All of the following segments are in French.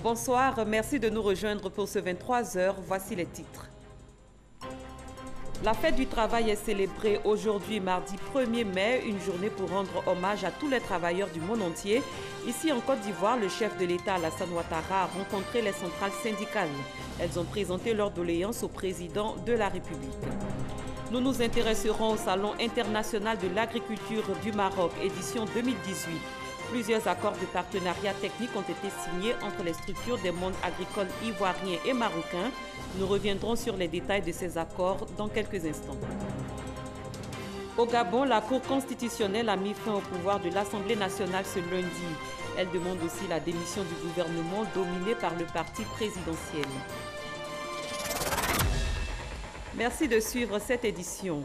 Bonsoir, merci de nous rejoindre pour ce 23h. Voici les titres. La fête du travail est célébrée aujourd'hui, mardi 1er mai, une journée pour rendre hommage à tous les travailleurs du monde entier. Ici en Côte d'Ivoire, le chef de l'État, Alassane Ouattara, a rencontré les centrales syndicales. Elles ont présenté leurs doléances au président de la République. Nous nous intéresserons au Salon international de l'agriculture du Maroc, édition 2018. Plusieurs accords de partenariat technique ont été signés entre les structures des mondes agricoles ivoiriens et marocains. Nous reviendrons sur les détails de ces accords dans quelques instants. Au Gabon, la Cour constitutionnelle a mis fin au pouvoir de l'Assemblée nationale ce lundi. Elle demande aussi la démission du gouvernement dominé par le parti présidentiel. Merci de suivre cette édition.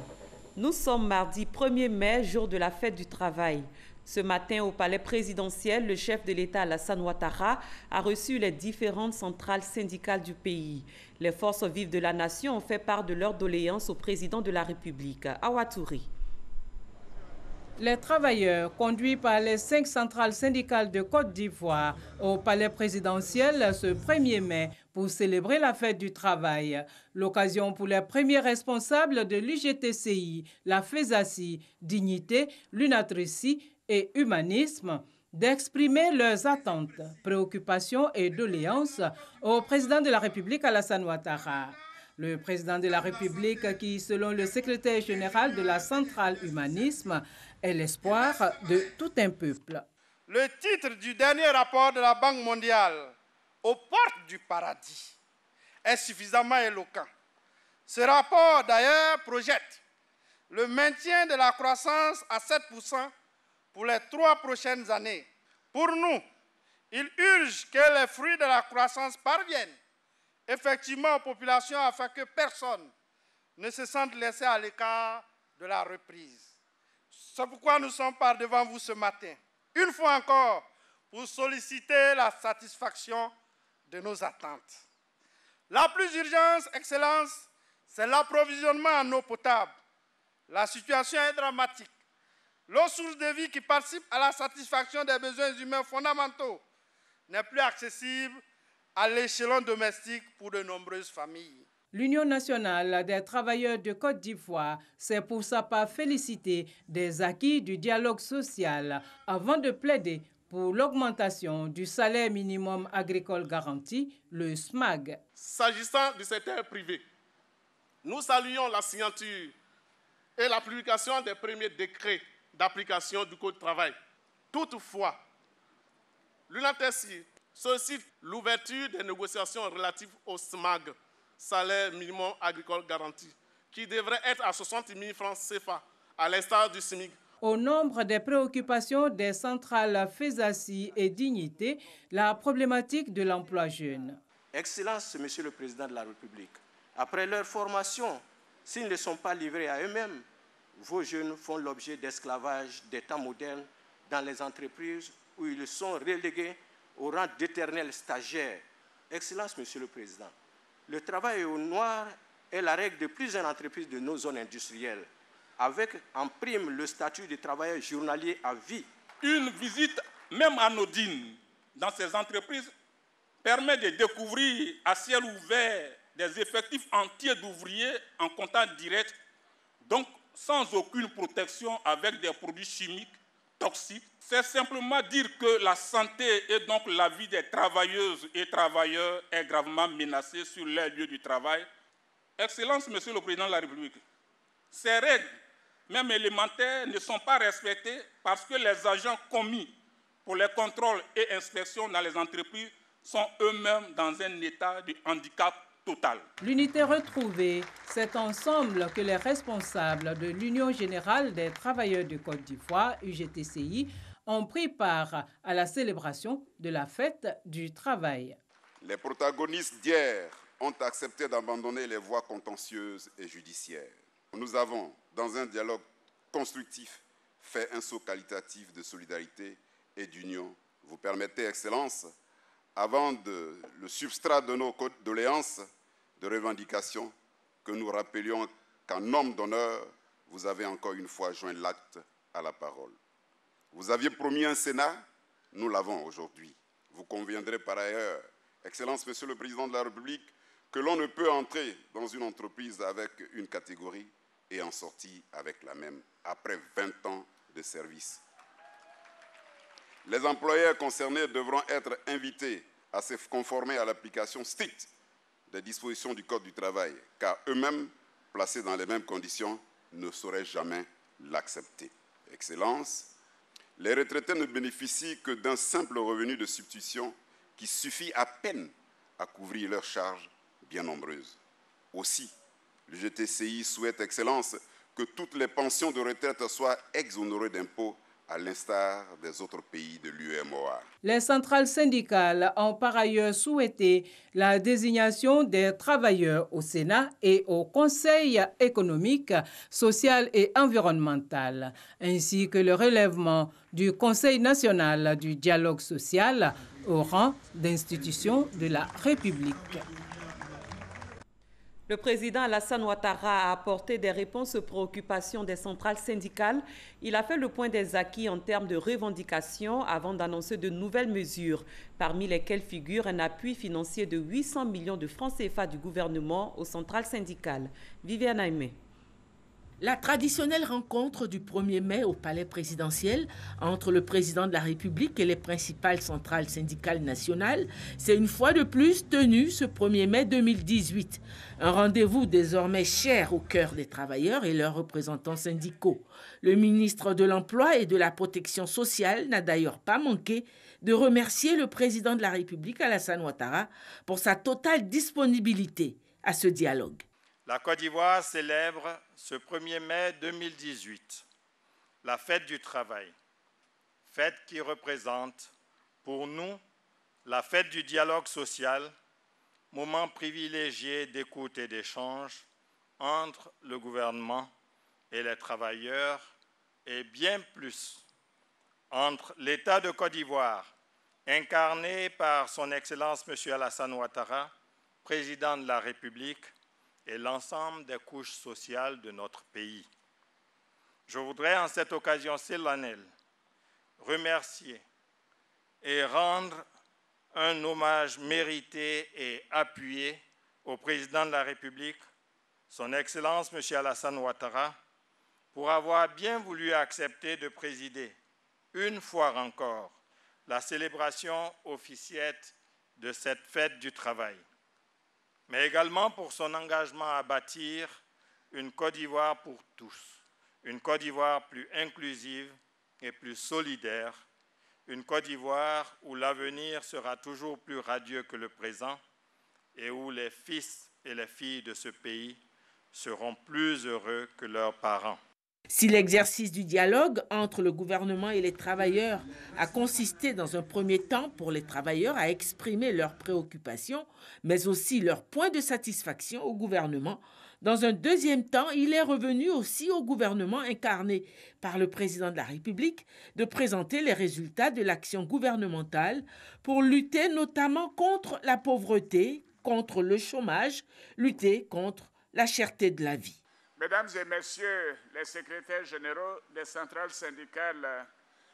Nous sommes mardi 1er mai, jour de la fête du travail. Ce matin, au palais présidentiel, le chef de l'État, Alassane Ouattara, a reçu les différentes centrales syndicales du pays. Les forces vives de la nation ont fait part de leurs doléances au président de la République, Awa Touré. Les travailleurs, conduits par les 5 centrales syndicales de Côte d'Ivoire au palais présidentiel ce 1er mai pour célébrer la fête du travail. L'occasion pour les premiers responsables de l'UGTCI, la FESACI, Dignité, l'UNATRECI et Humanisme d'exprimer leurs attentes, préoccupations et doléances au président de la République, Alassane Ouattara. Le président de la République qui, selon le secrétaire général de la centrale Humanisme, est l'espoir de tout un peuple. Le titre du dernier rapport de la Banque mondiale, aux portes du paradis, est suffisamment éloquent. Ce rapport, d'ailleurs, projette le maintien de la croissance à 7% pour les 3 prochaines années. Pour nous, il urge que les fruits de la croissance parviennent effectivement aux populations afin que personne ne se sente laissé à l'écart de la reprise. C'est pourquoi nous sommes par devant vous ce matin, une fois encore, pour solliciter la satisfaction de nos attentes. La plus urgente, Excellence, c'est l'approvisionnement en eau potable. La situation est dramatique. L'eau source de vie qui participe à la satisfaction des besoins humains fondamentaux n'est plus accessible à l'échelon domestique pour de nombreuses familles. L'Union nationale des travailleurs de Côte d'Ivoire s'est pour sa part félicitée des acquis du dialogue social avant de plaider pour l'augmentation du salaire minimum agricole garanti, le SMAG. S'agissant du secteur privé, nous saluons la signature et la publication des premiers décrets d'application du Code du travail. Toutefois, l'UNATRECI sollicite l'ouverture des négociations relatives au SMAG, salaire minimum agricole garanti, qui devrait être à 60 000 francs CFA, à l'instar du SMIC. Au nombre des préoccupations des centrales FESACI et Dignité, la problématique de l'emploi jeune. Excellence, Monsieur le Président de la République, après leur formation, s'ils ne sont pas livrés à eux-mêmes, vos jeunes font l'objet d'esclavage des temps modernes dans les entreprises où ils sont relégués au rang d'éternels stagiaires. Excellence, Monsieur le Président, le travail au noir est la règle de plusieurs entreprises de nos zones industrielles, avec en prime le statut de travailleur journalier à vie. Une visite, même anodine, dans ces entreprises permet de découvrir à ciel ouvert des effectifs entiers d'ouvriers en contact direct, donc sans aucune protection avec des produits chimiques toxiques. C'est simplement dire que la santé et donc la vie des travailleuses et travailleurs est gravement menacée sur les lieux du travail. Excellence, Monsieur le Président de la République, ces règles, même élémentaires, ne sont pas respectées parce que les agents commis pour les contrôles et inspections dans les entreprises sont eux-mêmes dans un état de handicap total. L'unité retrouvée, c'est ensemble que les responsables de l'Union générale des travailleurs de Côte d'Ivoire, UGTCI, ont pris part à la célébration de la fête du travail. Les protagonistes d'hier ont accepté d'abandonner les voies contentieuses et judiciaires. Nous avons, dans un dialogue constructif, fait un saut qualitatif de solidarité et d'union. Vous permettez, Excellence, avant le substrat de nos doléances, de revendications, que nous rappelions qu'en homme d'honneur, vous avez encore une fois joint l'acte à la parole. Vous aviez promis un Sénat, nous l'avons aujourd'hui. Vous conviendrez par ailleurs Excellence, Monsieur le Président de la République, que l'on ne peut entrer dans une entreprise avec une catégorie et en sortir avec la même, après 20 ans de service. Les employeurs concernés devront être invités à se conformer à l'application stricte des dispositions du Code du travail, car eux-mêmes, placés dans les mêmes conditions, ne sauraient jamais l'accepter. Excellence, les retraités ne bénéficient que d'un simple revenu de substitution qui suffit à peine à couvrir leurs charges bien nombreuses. Aussi, le GTCI souhaite, Excellence, que toutes les pensions de retraite soient exonérées d'impôts à l'instar des autres pays de l'UEMOA. Les centrales syndicales ont par ailleurs souhaité la désignation des travailleurs au Sénat et au Conseil économique, social et environnemental, ainsi que le relèvement du Conseil national du dialogue social au rang d'institution de la République. Le président Alassane Ouattara a apporté des réponses aux préoccupations des centrales syndicales. Il a fait le point des acquis en termes de revendications avant d'annoncer de nouvelles mesures, parmi lesquelles figure un appui financier de 800 millions de francs CFA du gouvernement aux centrales syndicales. Viviane Aimé. La traditionnelle rencontre du 1er mai au palais présidentiel entre le président de la République et les principales centrales syndicales nationales s'est une fois de plus tenue ce 1er mai 2018. Un rendez-vous désormais cher au cœur des travailleurs et leurs représentants syndicaux. Le ministre de l'Emploi et de la Protection sociale n'a d'ailleurs pas manqué de remercier le président de la République, Alassane Ouattara, pour sa totale disponibilité à ce dialogue. La Côte d'Ivoire célèbre ce 1er mai 2018 la fête du travail, fête qui représente pour nous la fête du dialogue social, moment privilégié d'écoute et d'échange entre le gouvernement et les travailleurs et bien plus entre l'État de Côte d'Ivoire, incarné par son Excellence M. Alassane Ouattara, président de la République, et l'ensemble des couches sociales de notre pays. Je voudrais en cette occasion solennelle remercier et rendre un hommage mérité et appuyé au président de la République, son Excellence M. Alassane Ouattara, pour avoir bien voulu accepter de présider une fois encore la célébration officielle de cette fête du travail, mais également pour son engagement à bâtir une Côte d'Ivoire pour tous, une Côte d'Ivoire plus inclusive et plus solidaire, une Côte d'Ivoire où l'avenir sera toujours plus radieux que le présent et où les fils et les filles de ce pays seront plus heureux que leurs parents. Si l'exercice du dialogue entre le gouvernement et les travailleurs a consisté dans un premier temps pour les travailleurs à exprimer leurs préoccupations, mais aussi leurs points de satisfaction au gouvernement, dans un deuxième temps, il est revenu aussi au gouvernement incarné par le président de la République de présenter les résultats de l'action gouvernementale pour lutter notamment contre la pauvreté, contre le chômage, lutter contre la cherté de la vie. Mesdames et Messieurs les secrétaires généraux des centrales syndicales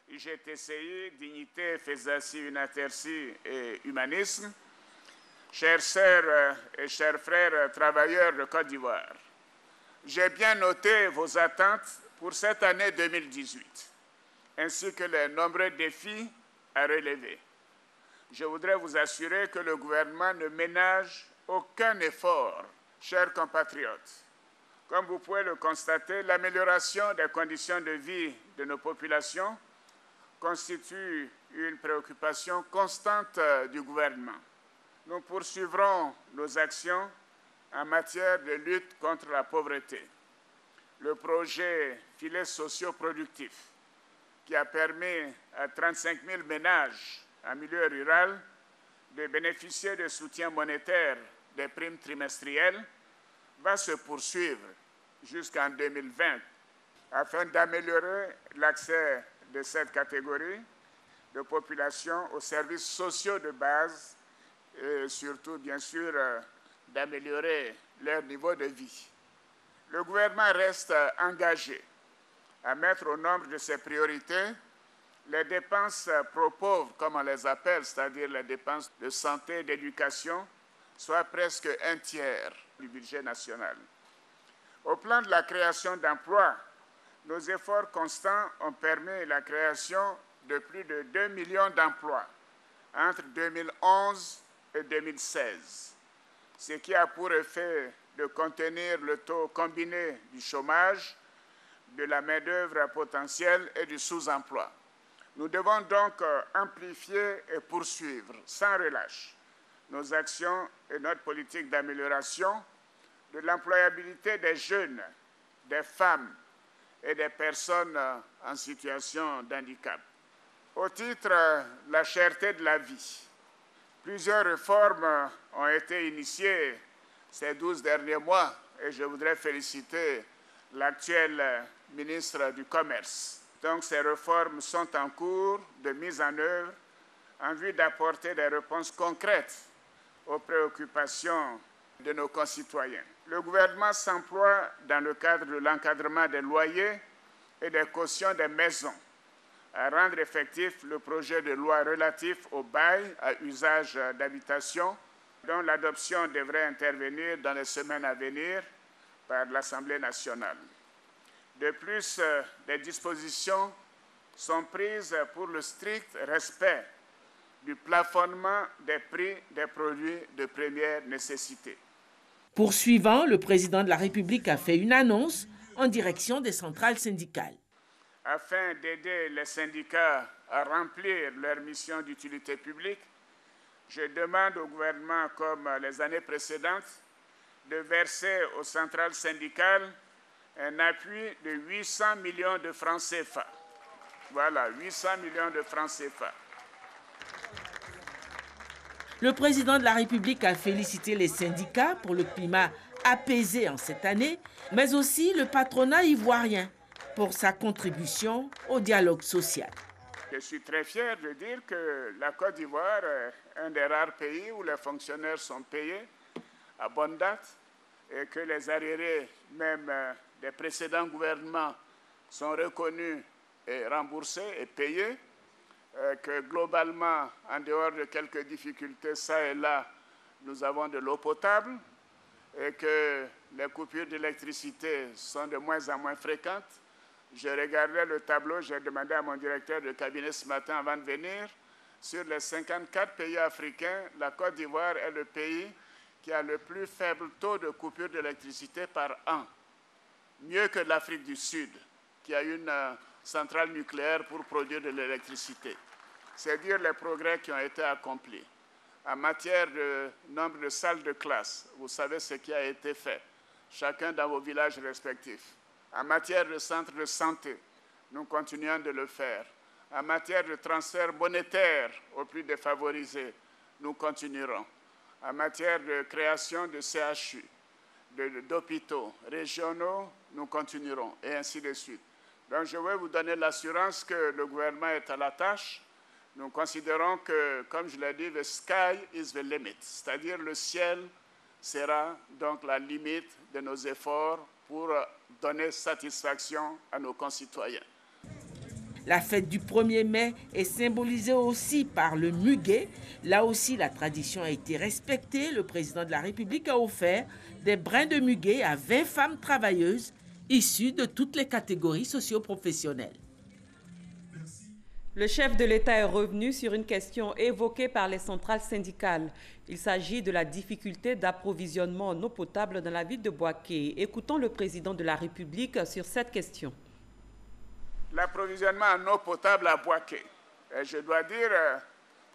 UGTCI, Dignité, FESACI, UNATERCI et Humanisme, chères sœurs et chers frères travailleurs de Côte d'Ivoire, j'ai bien noté vos attentes pour cette année 2018, ainsi que les nombreux défis à relever. Je voudrais vous assurer que le gouvernement ne ménage aucun effort, chers compatriotes. Comme vous pouvez le constater, l'amélioration des conditions de vie de nos populations constitue une préoccupation constante du gouvernement. Nous poursuivrons nos actions en matière de lutte contre la pauvreté. Le projet Filets sociaux productifs, qui a permis à 35 000 ménages en milieu rural de bénéficier de soutien monétaire des primes trimestrielles, va se poursuivre jusqu'en 2020 afin d'améliorer l'accès de cette catégorie de population aux services sociaux de base et surtout, bien sûr, d'améliorer leur niveau de vie. Le gouvernement reste engagé à mettre au nombre de ses priorités les dépenses pro-pauvres, comme on les appelle, c'est-à-dire les dépenses de santé et d'éducation, soient presque un tiers du budget national. Au plan de la création d'emplois, nos efforts constants ont permis la création de plus de 2 millions d'emplois entre 2011 et 2016, ce qui a pour effet de contenir le taux combiné du chômage, de la main-d'œuvre potentielle et du sous-emploi. Nous devons donc amplifier et poursuivre sans relâche nos actions et notre politique d'amélioration de l'employabilité des jeunes, des femmes et des personnes en situation d'handicap. Au titre de la cherté de la vie, plusieurs réformes ont été initiées ces 12 derniers mois et je voudrais féliciter l'actuel ministre du Commerce. Donc ces réformes sont en cours de mise en œuvre en vue d'apporter des réponses concrètes aux préoccupations de nos concitoyens. Le gouvernement s'emploie dans le cadre de l'encadrement des loyers et des cautions des maisons à rendre effectif le projet de loi relatif au bail à usage d'habitation dont l'adoption devrait intervenir dans les semaines à venir par l'Assemblée nationale. De plus, des dispositions sont prises pour le strict respect du plafonnement des prix des produits de première nécessité. Poursuivant, le président de la République a fait une annonce en direction des centrales syndicales. Afin d'aider les syndicats à remplir leur mission d'utilité publique, je demande au gouvernement, comme les années précédentes, de verser aux centrales syndicales un appui de 800 millions de francs CFA. Voilà, 800 millions de francs CFA. Le président de la République a félicité les syndicats pour le climat apaisé en cette année, mais aussi le patronat ivoirien pour sa contribution au dialogue social. Je suis très fier de dire que la Côte d'Ivoire est un des rares pays où les fonctionnaires sont payés à bonne date et que les arriérés, même des précédents gouvernements, sont reconnus et remboursés et payés. Que globalement, en dehors de quelques difficultés, ça et là, nous avons de l'eau potable et que les coupures d'électricité sont de moins en moins fréquentes. Je regardais le tableau, j'ai demandé à mon directeur de cabinet ce matin avant de venir. Sur les 54 pays africains, la Côte d'Ivoire est le pays qui a le plus faible taux de coupure d'électricité par an. Mieux que l'Afrique du Sud, qui a une centrale nucléaire pour produire de l'électricité. C'est dire les progrès qui ont été accomplis. En matière de nombre de salles de classe, vous savez ce qui a été fait, chacun dans vos villages respectifs. En matière de centres de santé, nous continuons de le faire. En matière de transfert monétaire aux plus défavorisés, nous continuerons. En matière de création de CHU, d'hôpitaux régionaux, nous continuerons, et ainsi de suite. Donc je vais vous donner l'assurance que le gouvernement est à la tâche. Nous considérons que, comme je l'ai dit, the sky is the limit, c'est-à-dire le ciel sera donc la limite de nos efforts pour donner satisfaction à nos concitoyens. La fête du 1er mai est symbolisée aussi par le muguet. Là aussi, la tradition a été respectée. Le président de la République a offert des brins de muguet à 20 femmes travailleuses issues de toutes les catégories socio-professionnelles. Le chef de l'État est revenu sur une question évoquée par les centrales syndicales. Il s'agit de la difficulté d'approvisionnement en eau potable dans la ville de Bouaké. Écoutons le président de la République sur cette question. L'approvisionnement en eau potable à Bouaké, je dois dire,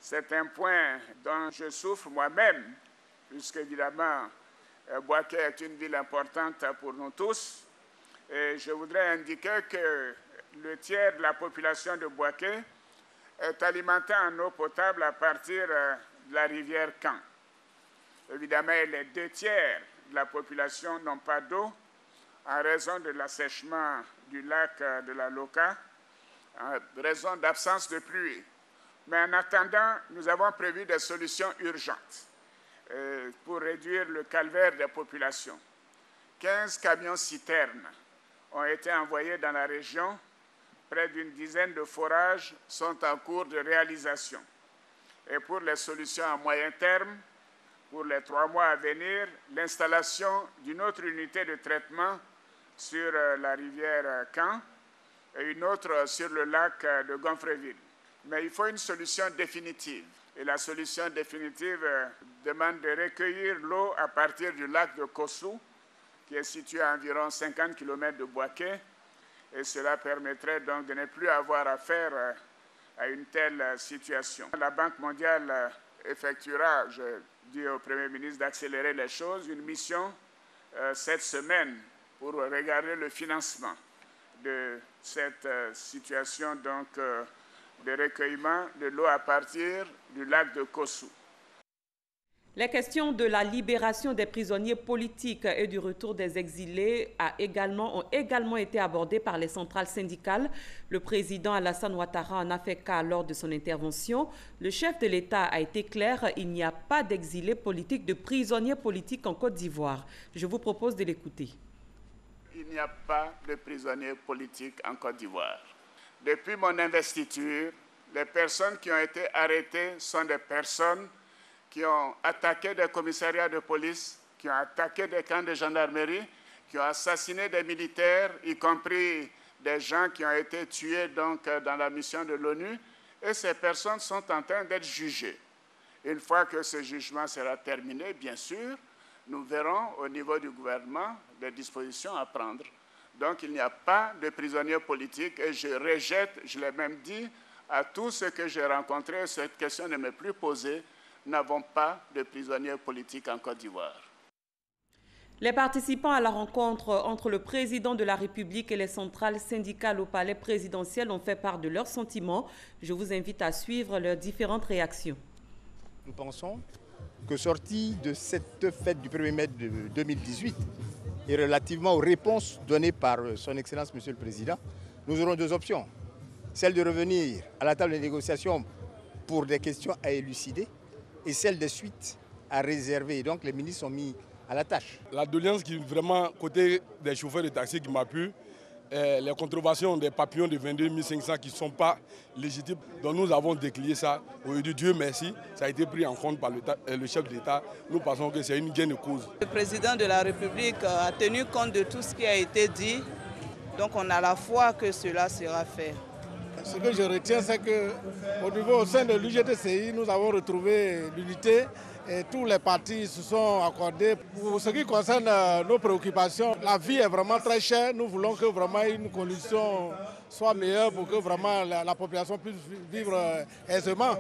c'est un point dont je souffre moi-même, puisque évidemment, Bouaké est une ville importante pour nous tous. Et je voudrais indiquer que le tiers de la population de Bouaké est alimentée en eau potable à partir de la rivière Kan. Évidemment, les 2 tiers de la population n'ont pas d'eau en raison de l'assèchement du lac de la Loka, en raison d'absence de pluie. Mais en attendant, nous avons prévu des solutions urgentes pour réduire le calvaire des populations. 15 camions citernes ont été envoyés dans la région près d'une dizaine de forages sont en cours de réalisation. Et pour les solutions à moyen terme, pour les 3 mois à venir, l'installation d'une autre unité de traitement sur la rivière Caen et une autre sur le lac de Gonfreville. Mais il faut une solution définitive. Et la solution définitive demande de recueillir l'eau à partir du lac de Kossou, qui est situé à environ 50 km de Boaké. Et cela permettrait donc de ne plus avoir affaire à une telle situation. La Banque mondiale effectuera, je dis au Premier ministre d'accélérer les choses, une mission cette semaine pour regarder le financement de cette situation donc, de recueillement de l'eau à partir du lac de Kossou. Les questions de la libération des prisonniers politiques et du retour des exilés ont également été abordées par les centrales syndicales. Le président Alassane Ouattara en a fait cas lors de son intervention. Le chef de l'État a été clair, il n'y a pas d'exilés politiques, de prisonniers politiques en Côte d'Ivoire. Je vous propose de l'écouter. Il n'y a pas de prisonniers politiques en Côte d'Ivoire. Depuis mon investiture, les personnes qui ont été arrêtées sont des personnes qui ont attaqué des commissariats de police, qui ont attaqué des camps de gendarmerie, qui ont assassiné des militaires, y compris des gens qui ont été tués donc, dans la mission de l'ONU. Et ces personnes sont en train d'être jugées. Une fois que ce jugement sera terminé, bien sûr, nous verrons au niveau du gouvernement des dispositions à prendre. Donc il n'y a pas de prisonniers politiques et je rejette, je l'ai même dit, à tous ceux que j'ai rencontrés, cette question ne m'est plus posée. Nous n'avons pas de prisonniers politiques en Côte d'Ivoire. Les participants à la rencontre entre le président de la République et les centrales syndicales au palais présidentiel ont fait part de leurs sentiments. Je vous invite à suivre leurs différentes réactions. Nous pensons que sorti de cette fête du 1er mai de 2018 et relativement aux réponses données par son Excellence Monsieur le Président, nous aurons 2 options. Celle de revenir à la table de négociation pour des questions à élucider et celle de suite à réserver. Et donc les ministres sont mis à la tâche. La doléance qui vraiment côté des chauffeurs de taxi qui m'a plu, les contraventions des papillons de 22 500 qui ne sont pas légitimes. Donc nous avons décliné ça. Aujourd'hui, Dieu merci, ça a été pris en compte par le chef d'État. Nous pensons que c'est une gain de cause. Le président de la République a tenu compte de tout ce qui a été dit. Donc on a la foi que cela sera fait. Ce que je retiens, c'est qu'au niveau au sein de l'UGTCI, nous avons retrouvé l'unité et tous les partis se sont accordés. Pour ce qui concerne nos préoccupations, la vie est vraiment très chère. Nous voulons que vraiment une condition soit meilleure pour que vraiment la population puisse vivre aisément.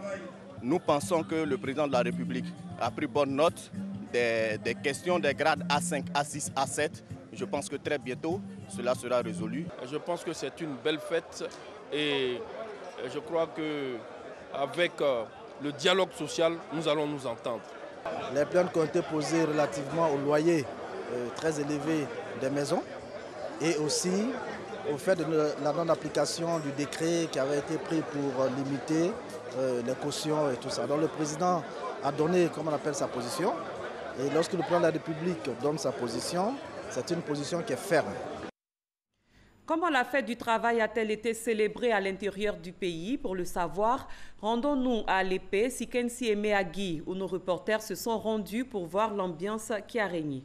Nous pensons que le président de la République a pris bonne note des questions des grades A5, A6, A7. Je pense que très bientôt, cela sera résolu. Je pense que c'est une belle fête. Et je crois qu'avec le dialogue social, nous allons nous entendre. Les plaintes qui ont été posées relativement au loyer très élevé des maisons et aussi au fait de la non-application du décret qui avait été pris pour limiter les cautions et tout ça. Donc le président a donné, comme on appelle, sa position. Et lorsque le président de la République donne sa position, c'est une position qui est ferme. Comment la fête du travail a-t-elle été célébrée à l'intérieur du pays? Pour le savoir, rendons-nous à l'épée, Sikensi et Meagui, où nos reporters se sont rendus pour voir l'ambiance qui a régné.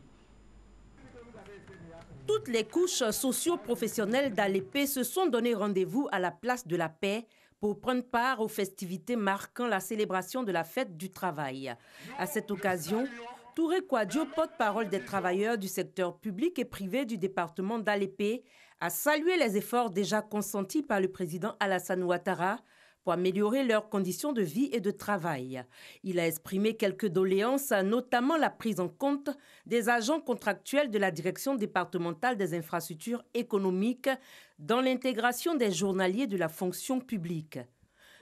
Toutes les couches socio-professionnelles d'Alépé se sont donné rendez-vous à la place de la Paix pour prendre part aux festivités marquant la célébration de la fête du travail. À cette occasion, Touré Kouadio, porte-parole des travailleurs du secteur public et privé du département d'Alépé, a salué les efforts déjà consentis par le président Alassane Ouattara pour améliorer leurs conditions de vie et de travail. Il a exprimé quelques doléances, notamment la prise en compte des agents contractuels de la direction départementale des infrastructures économiques dans l'intégration des journaliers de la fonction publique.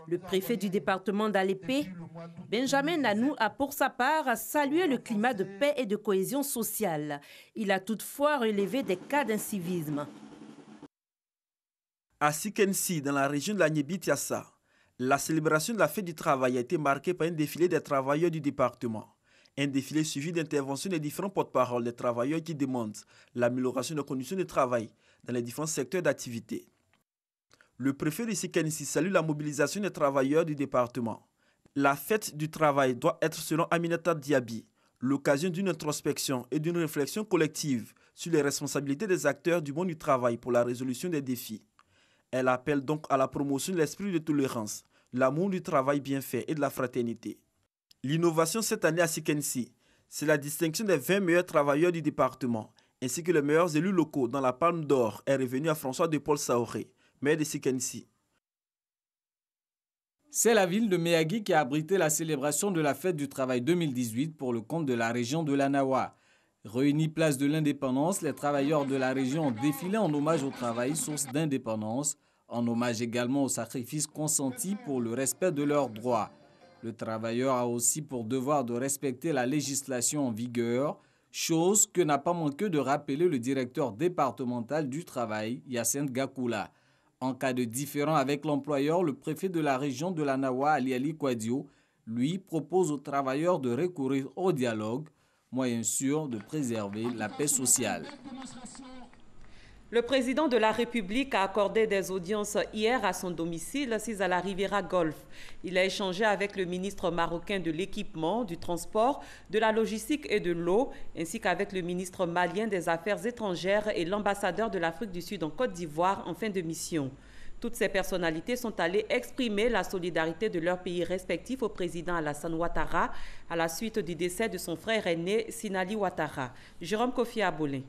Le préfet du département d'Alépé, Benjamin Nanou, a pour sa part salué le climat de paix et de cohésion sociale. Il a toutefois relevé des cas d'incivisme. À Sikensi, dans la région de la Niébi-Tiassa, la célébration de la fête du travail a été marquée par un défilé des travailleurs du département. Un défilé suivi d'interventions des différents porte-parole des travailleurs qui demandent l'amélioration des conditions de travail dans les différents secteurs d'activité. Le préfet de Sikensi salue la mobilisation des travailleurs du département. La fête du travail doit être, selon Aminata Diaby, l'occasion d'une introspection et d'une réflexion collective sur les responsabilités des acteurs du monde du travail pour la résolution des défis. Elle appelle donc à la promotion de l'esprit de tolérance, l'amour du travail bien fait et de la fraternité. L'innovation cette année à Sikensi, c'est la distinction des 20 meilleurs travailleurs du département, ainsi que les meilleurs élus locaux dont la palme d'or est revenue à François de Paul Saoré, maire de Sikensi. C'est la ville de Méagui qui a abrité la célébration de la fête du travail 2018 pour le compte de la région de l'Anawa. Réunis place de l'Indépendance, les travailleurs de la région ont défilé en hommage au travail, source d'indépendance, en hommage également aux sacrifices consentis pour le respect de leurs droits. Le travailleur a aussi pour devoir de respecter la législation en vigueur, chose que n'a pas manqué de rappeler le directeur départemental du travail, Yacine Gakoula. En cas de différend avec l'employeur, le préfet de la région de l'Anawa, Ali Kwadio, lui propose aux travailleurs de recourir au dialogue, moyen sûr de préserver la paix sociale. Le président de la République a accordé des audiences hier à son domicile, assis à la Riviera Golf. Il a échangé avec le ministre marocain de l'équipement, du transport, de la logistique et de l'eau, ainsi qu'avec le ministre malien des Affaires étrangères et l'ambassadeur de l'Afrique du Sud en Côte d'Ivoire en fin de mission. Toutes ces personnalités sont allées exprimer la solidarité de leurs pays respectifs au président Alassane Ouattara à la suite du décès de son frère aîné Sinali Ouattara. Jérôme Kofi Abolin.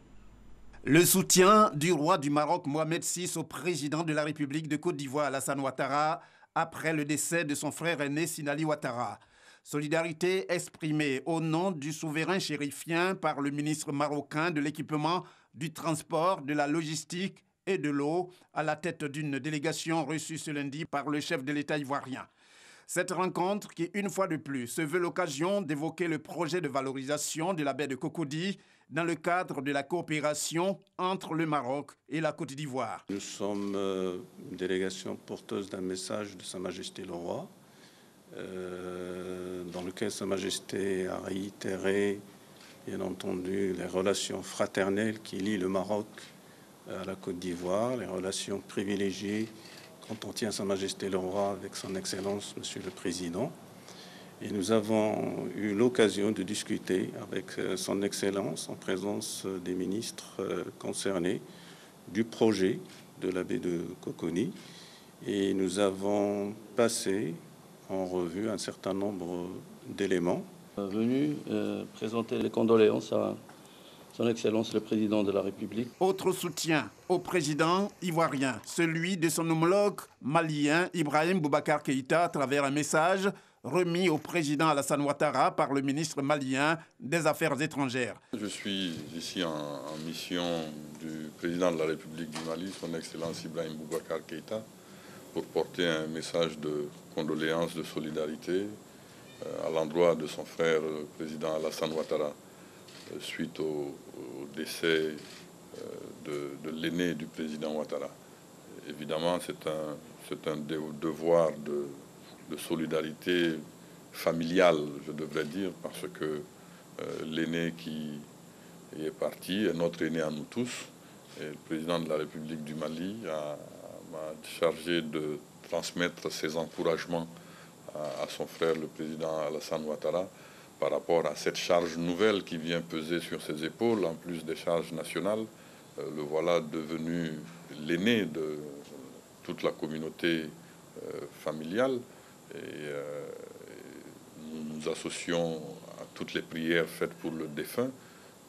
Le soutien du roi du Maroc Mohamed VI au président de la République de Côte d'Ivoire Alassane Ouattara après le décès de son frère aîné Sinali Ouattara. Solidarité exprimée au nom du souverain chérifien par le ministre marocain de l'équipement, du transport, de la logistique et de l'eau à la tête d'une délégation reçue ce lundi par le chef de l'État ivoirien. Cette rencontre qui, une fois de plus, se veut l'occasion d'évoquer le projet de valorisation de la baie de Cocody dans le cadre de la coopération entre le Maroc et la Côte d'Ivoire. Nous sommes une délégation porteuse d'un message de Sa Majesté le Roi, dans lequel Sa Majesté a réitéré, bien entendu, les relations fraternelles qui lient le Maroc à la Côte d'Ivoire, les relations privilégiées qu'entretient Sa Majesté le Roi avec son Excellence, Monsieur le Président. Et nous avons eu l'occasion de discuter avec son Excellence, en présence des ministres concernés, du projet de la baie de Cocody. Et nous avons passé en revue un certain nombre d'éléments. Venu présenter les condoléances à son Excellence le Président de la République. Autre soutien au président ivoirien, celui de son homologue malien Ibrahim Boubacar Keïta à travers un message remis au président Alassane Ouattara par le ministre malien des Affaires étrangères. Je suis ici en mission du président de la République du Mali, son Excellence Ibrahim Boubacar Keïta, pour porter un message de condoléances, de solidarité à l'endroit de son frère, le président Alassane Ouattara, suite au décès de l'aîné du président Ouattara. Évidemment, c'est un devoir de solidarité familiale, je devrais dire, parce que l'aîné qui est parti est notre aîné à nous tous. Et le président de la République du Mali m'a chargé de transmettre ses encouragements à son frère, le président Alassane Ouattara, par rapport à cette charge nouvelle qui vient peser sur ses épaules, en plus des charges nationales. Le voilà devenu l'aîné de toute la communauté familiale. Et nous nous associons à toutes les prières faites pour le défunt,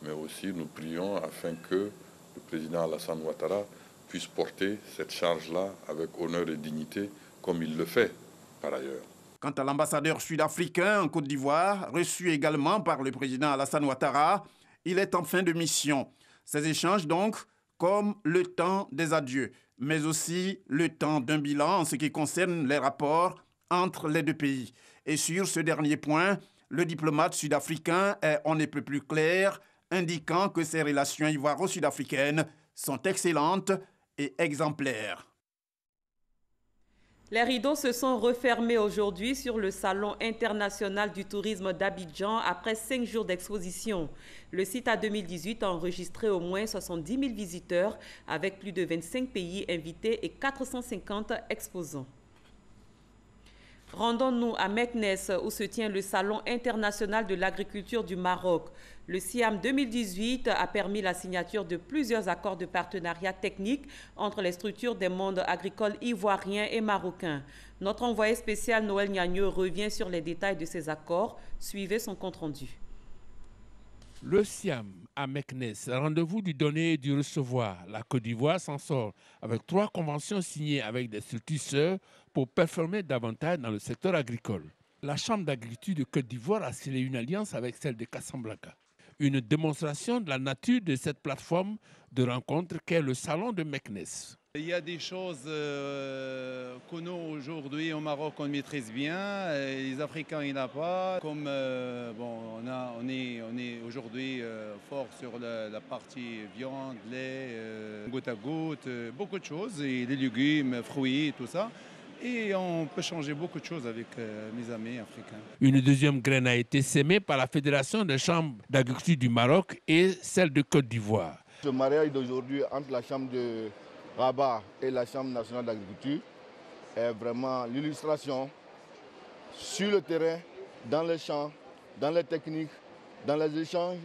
mais aussi nous prions afin que le président Alassane Ouattara puisse porter cette charge-là avec honneur et dignité, comme il le fait par ailleurs. Quant à l'ambassadeur sud-africain en Côte d'Ivoire, reçu également par le président Alassane Ouattara, il est en fin de mission. Ces échanges donc, comme le temps des adieux, mais aussi le temps d'un bilan en ce qui concerne les rapports entre les deux pays. Et sur ce dernier point, le diplomate sud-africain est on ne peut plus clair, indiquant que ces relations ivoiro-sud-africaines sont excellentes et exemplaires. Les rideaux se sont refermés aujourd'hui sur le Salon international du tourisme d'Abidjan après 5 jours d'exposition. Le site à 2018 a enregistré au moins 70 000 visiteurs avec plus de 25 pays invités et 450 exposants. Rendons-nous à Meknès où se tient le Salon international de l'agriculture du Maroc. Le SIAM 2018 a permis la signature de plusieurs accords de partenariat technique entre les structures des mondes agricoles ivoiriens et marocains. Notre envoyé spécial Noël Niagno revient sur les détails de ces accords. Suivez son compte-rendu. Le SIAM à Meknès, rendez-vous du donner et du recevoir. La Côte d'Ivoire s'en sort avec 3 conventions signées avec des structures pour performer davantage dans le secteur agricole. La Chambre d'agriculture de Côte d'Ivoire a scellé une alliance avec celle de Casablanca. Une démonstration de la nature de cette plateforme de rencontre qu'est le Salon de Meknès. Il y a des choses que nous, aujourd'hui, au Maroc, on maîtrise bien. Les Africains, ils n'ont pas. Comme on est aujourd'hui fort sur la partie viande, lait, goutte à goutte, beaucoup de choses, et les légumes, fruits, tout ça. Et on peut changer beaucoup de choses avec mes amis africains. Une deuxième graine a été sémée par la Fédération des chambres d'agriculture du Maroc et celle de Côte d'Ivoire. Ce mariage d'aujourd'hui entre la Chambre de Rabat et la Chambre nationale d'agriculture est vraiment l'illustration sur le terrain, dans les champs, dans les techniques, dans les échanges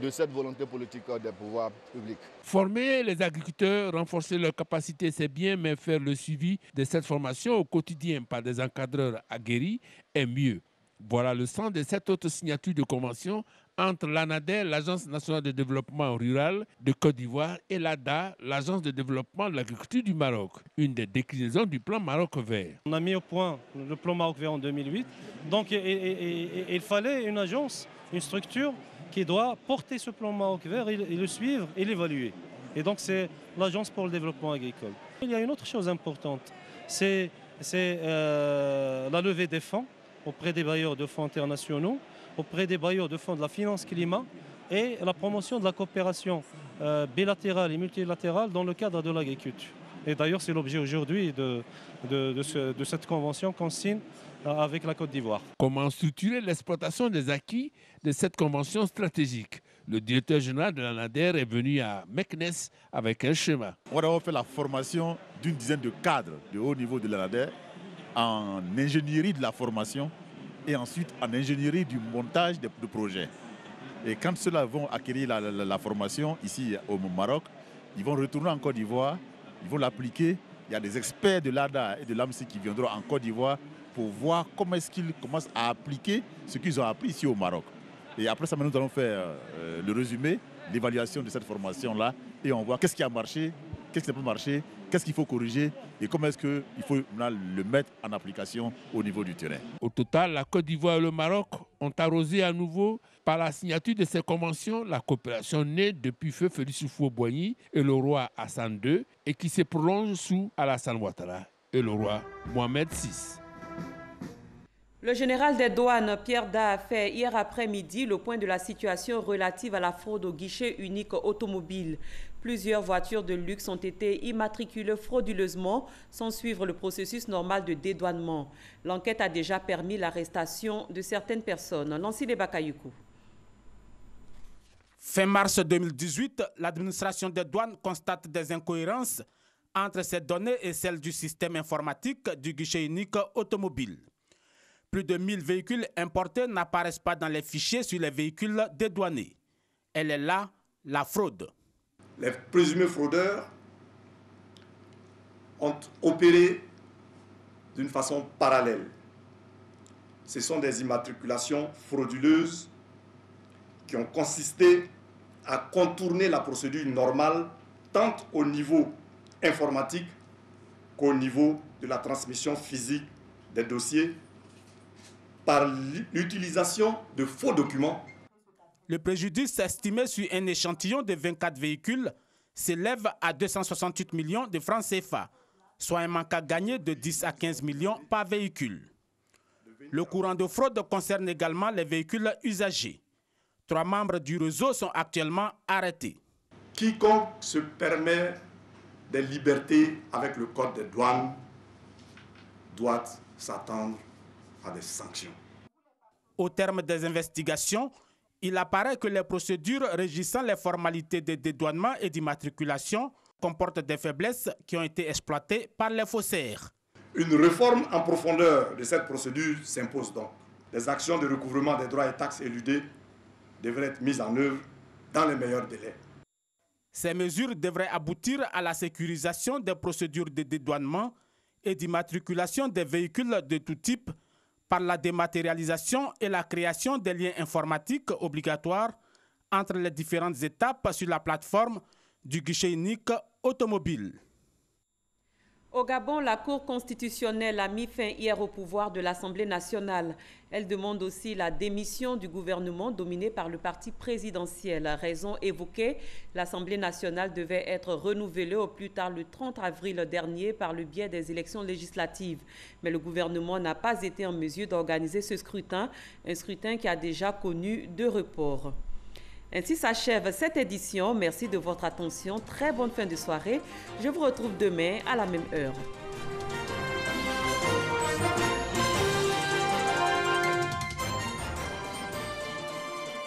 de cette volonté politique des pouvoirs publics. Former les agriculteurs, renforcer leurs capacités, c'est bien, mais faire le suivi de cette formation au quotidien par des encadreurs aguerris est mieux. Voilà le sens de cette autre signature de convention entre l'ANADER, l'Agence nationale de développement rural de Côte d'Ivoire, et l'ADA, l'Agence de développement de l'agriculture du Maroc, une des déclinaisons du plan Maroc vert. On a mis au point le plan Maroc vert en 2008, donc il fallait une agence, une structure qui doit porter ce plan Maroc vert et le suivre et l'évaluer. Et donc c'est l'Agence pour le développement agricole. Il y a une autre chose importante, c'est la levée des fonds auprès des bailleurs de fonds internationaux, auprès des bailleurs de fonds de la finance climat et la promotion de la coopération bilatérale et multilatérale dans le cadre de l'agriculture. Et d'ailleurs, c'est l'objet aujourd'hui de cette convention qu'on signe avec la Côte d'Ivoire. Comment structurer l'exploitation des acquis de cette convention stratégique? Le directeur général de l'ANADER est venu à Meknès avec un schéma. On a fait la formation d'une dizaine de cadres de haut niveau de l'ANADER en ingénierie de la formation et ensuite en ingénierie du montage de projets. Et quand ceux-là vont acquérir la formation ici au Maroc, ils vont retourner en Côte d'Ivoire, ils vont l'appliquer. Il y a des experts de l'ADA et de l'AMSI qui viendront en Côte d'Ivoire pour voir comment est-ce qu'ils commencent à appliquer ce qu'ils ont appris ici au Maroc. Et après ça, nous allons faire le résumé, l'évaluation de cette formation-là, et on voit qu'est-ce qui a marché, qu'est-ce qui n'a pas marché, qu'est-ce qu'il faut corriger et comment est-ce qu'il faut le mettre en application au niveau du terrain. Au total, la Côte d'Ivoire et le Maroc ont arrosé à nouveau par la signature de ces conventions la coopération née depuis feu Félix Houphouët-Boigny et le roi Hassan II et qui se prolonge sous Alassane Ouattara et le roi Mohamed VI. Le général des douanes, Pierre Da, a fait hier après-midi le point de la situation relative à la fraude au guichet unique automobile. Plusieurs voitures de luxe ont été immatriculées frauduleusement sans suivre le processus normal de dédouanement. L'enquête a déjà permis l'arrestation de certaines personnes. Lancile Bakayukou. Fin mars 2018, l'administration des douanes constate des incohérences entre ces données et celles du système informatique du guichet unique automobile. Plus de 1000 véhicules importés n'apparaissent pas dans les fichiers sur les véhicules dédouanés. Elle est là, la fraude. Les présumés fraudeurs ont opéré d'une façon parallèle. Ce sont des immatriculations frauduleuses qui ont consisté à contourner la procédure normale tant au niveau informatique qu'au niveau de la transmission physique des dossiers par l'utilisation de faux documents. Le préjudice estimé sur un échantillon de 24 véhicules s'élève à 268 millions de francs CFA, soit un manque à gagner de 10 à 15 millions par véhicule. Le courant de fraude concerne également les véhicules usagés. 3 membres du réseau sont actuellement arrêtés. Quiconque se permet des libertés avec le code des douanes doit s'attendre à des sanctions. Au terme des investigations, il apparaît que les procédures régissant les formalités de dédouanement et d'immatriculation comportent des faiblesses qui ont été exploitées par les faussaires. Une réforme en profondeur de cette procédure s'impose donc. Les actions de recouvrement des droits et taxes éludés devraient être mises en œuvre dans les meilleurs délais. Ces mesures devraient aboutir à la sécurisation des procédures de dédouanement et d'immatriculation des véhicules de tout type par la dématérialisation et la création des liens informatiques obligatoires entre les différentes étapes sur la plateforme du guichet unique automobile. Au Gabon, la Cour constitutionnelle a mis fin hier au pouvoir de l'Assemblée nationale. Elle demande aussi la démission du gouvernement dominé par le parti présidentiel. Raison évoquée, l'Assemblée nationale devait être renouvelée au plus tard le 30 avril dernier par le biais des élections législatives. Mais le gouvernement n'a pas été en mesure d'organiser ce scrutin, un scrutin qui a déjà connu 2 reports. Ainsi s'achève cette édition. Merci de votre attention. Très bonne fin de soirée. Je vous retrouve demain à la même heure.